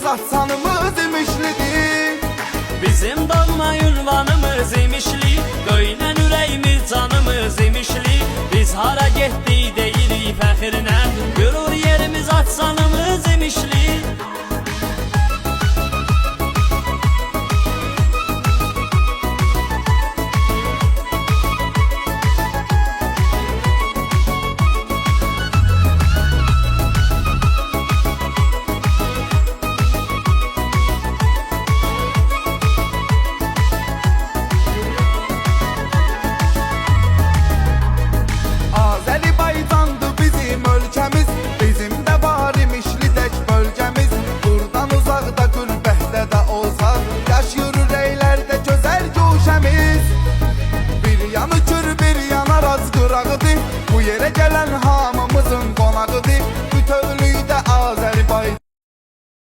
yerimiz atsanımız imişlidir. Bizim doğma ünvanımız imişli, döyünən ürəyimiz canımız imişli. Biz hara getdik deyirik fəxrinə, görür yerimiz atsanımız